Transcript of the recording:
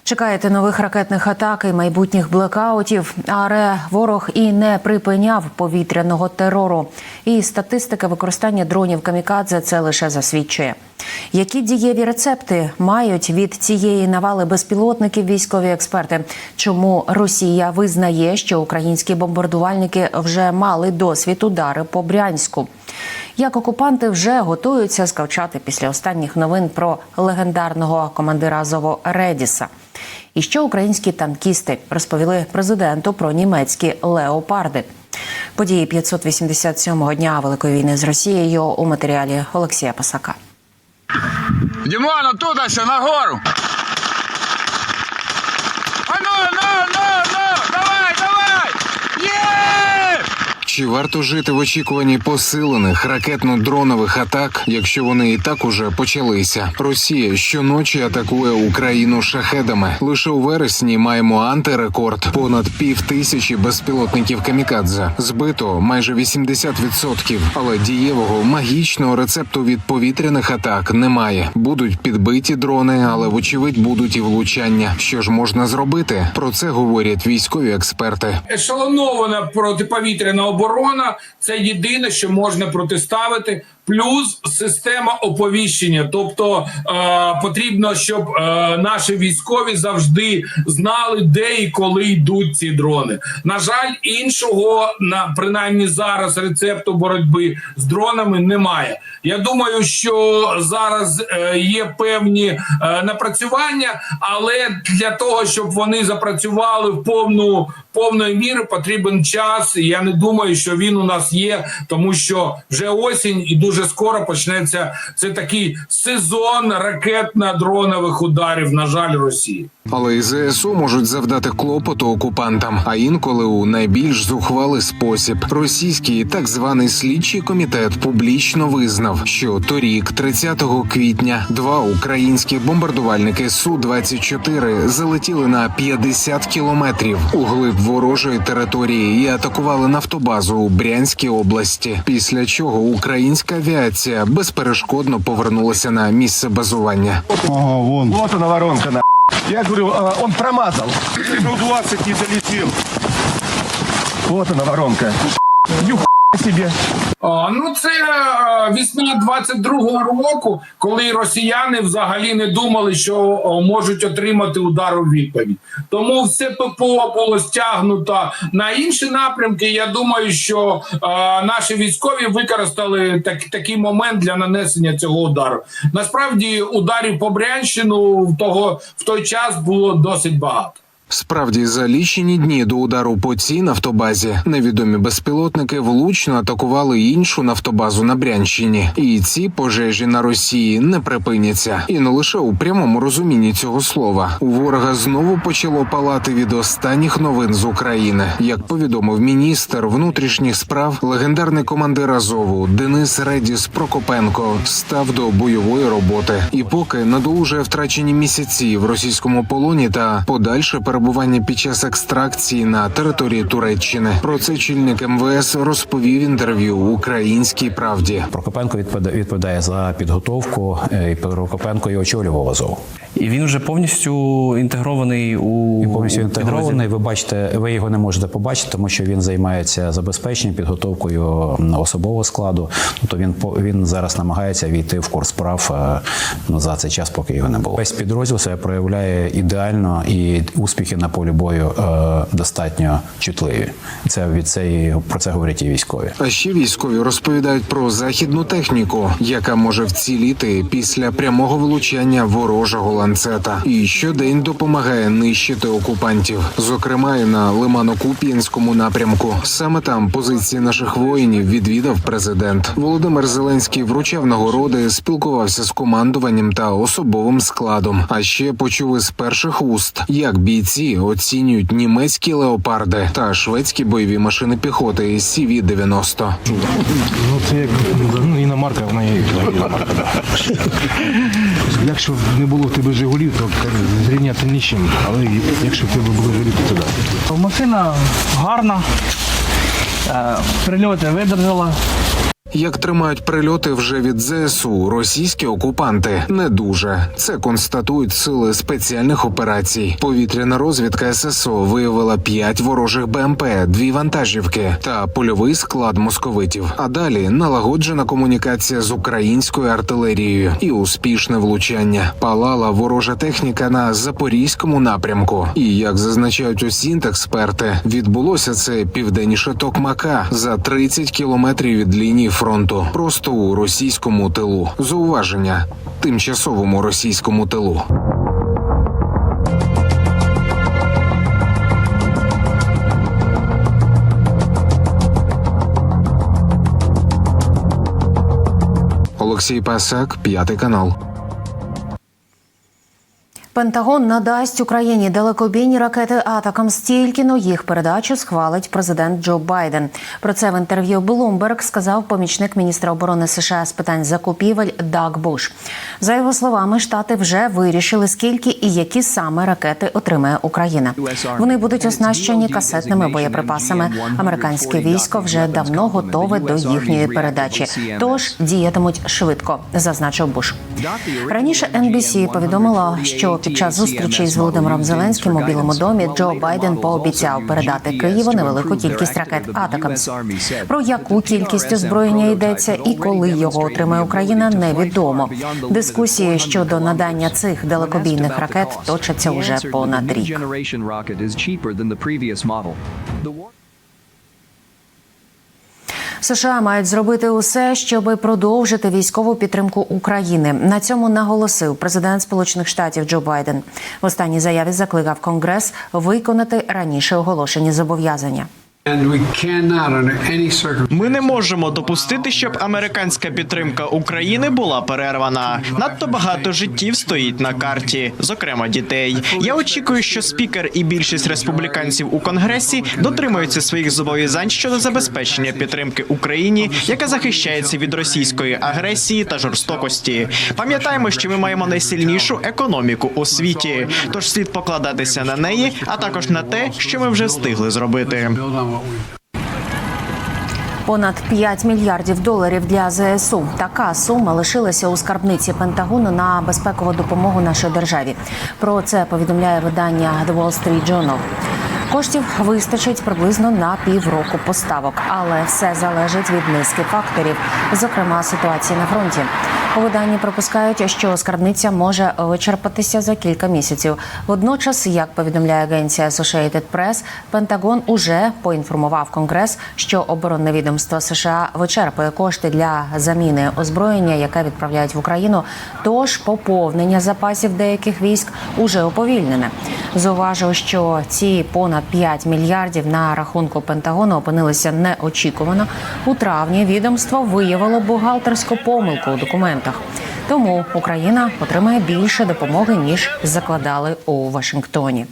Чекаєте нових ракетних атак і майбутніх блекаутів, але ворог і не припиняв повітряного терору. І статистика використання дронів камікадзе це лише засвідчує. Які дієві рецепти мають від цієї навали безпілотників військові експерти? Чому Росія визнає, що українські бомбардувальники вже мали досвід удари по Брянську? Як окупанти вже готуються скавчати після останніх новин про легендарного командира Азову Редіса? І що українські танкісти розповіли президенту про німецькі леопарди? Події 587-го дня Великої війни з Росією у матеріалі Олексія Пасака. Дімон, оттуда ще, нагору! Давай! Є! Чи варто жити в очікуванні посилених ракетно-дронових атак, якщо вони і так уже почалися? Росія щоночі атакує Україну шахедами. Лише у вересні маємо антирекорд – понад 5000 безпілотників камікадзе. Збито майже 80%, але дієвого магічного рецепту від повітряних атак немає. Будуть підбиті дрони, але вочевидь будуть і влучання. Що ж можна зробити? Про це говорять військові експерти. Ешелонована протиповітряна оборона – це єдине, що можна протиставити. Плюс система оповіщення. Тобто потрібно, щоб наші військові завжди знали, де і коли йдуть ці дрони. На жаль, іншого, принаймні зараз, рецепту боротьби з дронами немає. Я думаю, що зараз є певні напрацювання, але для того, щоб вони запрацювали в повної міри, потрібен час. І я не думаю, що він у нас є, тому що вже осінь і дуже скоро почнеться це такий сезон ракетно-дронових ударів, на жаль, Росії. Але і ЗСУ можуть завдати клопоту окупантам, а інколи у найбільш зухвалий спосіб. Російський так званий слідчий комітет публічно визнав, що торік, 30 квітня, 2 українські бомбардувальники Су-24 залетіли на 50 кілометрів у глиб ворожої території і атакували нафтобазу у Брянській області, після чого українська авіація безперешкодно повернулася на місце базування. Ага, вон. Вот она воронка, на. Я говорю, он промазал. 20 не долетел. Вот она воронка. Нюх себе. Це весна 22-го року, коли росіяни взагалі не думали, що можуть отримати удар у відповідь. Тому все ППО було стягнуто на інші напрямки. Я думаю, що наші військові використали такий момент для нанесення цього удару. Насправді, ударів по Брянщину в той час було досить багато. Справді, за лічені дні до удару по цій нафтобазі невідомі безпілотники влучно атакували іншу нафтобазу на Брянщині. І ці пожежі на Росії не припиняться. І не лише у прямому розумінні цього слова. У ворога знову почало палати від останніх новин з України. Як повідомив міністр внутрішніх справ, легендарний командир Азову Денис Редіс Прокопенко став до бойової роботи. І поки надолужує втрачені місяці в російському полоні та подальше перебування під час екстракції на території Туреччини. Про це чільник МВС розповів інтерв'ю «Українській правді». Прокопенко відповідає за підготовку, і Прокопенко і очолював Азов. І він вже повністю інтегрований у інтегрований. Ви бачите, ви його не можете побачити, тому що він займається забезпеченням, підготовкою особового складу. Тобто він зараз намагається війти в курс справ за цей час, поки його не було. Весь підрозділ себе проявляє ідеально, і успіхи на полі бою достатньо чутливі. Про це говорять і військові. А ще військові розповідають про західну техніку, яка може вціліти після прямого влучання ворожого ланцета. І щодень допомагає нищити окупантів. Зокрема, і на Лимано-Куп'янському напрямку. Саме там позиції наших воїнів відвідав президент. Володимир Зеленський вручав нагороди, спілкувався з командуванням та особовим складом. А ще почув із перших уст, як бійці оцінюють німецькі леопарди та шведські бойові машини піхоти CV-90. Ну це як іномарка, вона є іномарка. Якщо б не було в тебе Жигулів, то зрівняти ні з чим. Але якщо в тебе були Жигулі, то так. Машина гарна, прильоти видержала. Як тримають прильоти вже від ЗСУ російські окупанти? Не дуже. Це констатують сили спеціальних операцій. Повітряна розвідка ССО виявила 5 ворожих БМП, 2 вантажівки та польовий склад московитів. А далі налагоджена комунікація з українською артилерією і успішне влучання. Палала ворожа техніка на Запорізькому напрямку. І, як зазначають експерти, відбулося це південніше Токмака, за 30 кілометрів від лінії фронту, просто у російському тилу. Зауваження – тимчасовому російському тилу. Олексій Пасак, 5 канал. Пентагон надасть Україні далекобійні ракети «Атакамс», тільки но їх передачу схвалить президент Джо Байден. Про це в інтерв'ю Bloomberg сказав помічник міністра оборони США з питань закупівель Даг Буш. За його словами, Штати вже вирішили, скільки і які саме ракети отримає Україна. Вони будуть оснащені касетними боєприпасами. Американське військо вже давно готове до їхньої передачі, тож діятимуть швидко, зазначив Буш. Раніше NBC повідомила, що під час зустрічі з Володимиром Зеленським у Білому домі Джо Байден пообіцяв передати Києву невелику кількість ракет «Атакамс». Про яку кількість озброєння йдеться і коли його отримає Україна, невідомо. Дискусії щодо надання цих далекобійних ракет точаться уже понад рік. США мають зробити усе, щоб продовжити військову підтримку України. На цьому наголосив президент Сполучених Штатів Джо Байден. В останній заяві закликав Конгрес виконати раніше оголошені зобов'язання. Ми не можемо допустити, щоб американська підтримка України була перервана. Надто багато життів стоїть на карті, зокрема дітей. Я очікую, що спікер і більшість республіканців у Конгресі дотримуються своїх зобов'язань щодо забезпечення підтримки Україні, яка захищається від російської агресії та жорстокості. Пам'ятаємо, що ми маємо найсильнішу економіку у світі, тож слід покладатися на неї, а також на те, що ми вже встигли зробити. Понад 5 мільярдів доларів для ЗСУ. Така сума лишилася у скарбниці Пентагону на безпекову допомогу нашій державі. Про це повідомляє видання The Wall Street Journal. Коштів вистачить приблизно на півроку поставок, але все залежить від низки факторів, зокрема ситуації на фронті. У виданні припускають, що скарбниця може вичерпатися за кілька місяців. Водночас, як повідомляє агенція Associated Press, Пентагон уже поінформував Конгрес, що оборонне відомство США вичерпує кошти для заміни озброєння, яке відправляють в Україну, тож поповнення запасів деяких військ уже уповільнене. Зауважив, що ці понад 5 мільярдів на рахунку Пентагону опинилися неочікувано. У травні відомство виявило бухгалтерську помилку у документах. Тому Україна отримає більше допомоги, ніж закладали у Вашингтоні.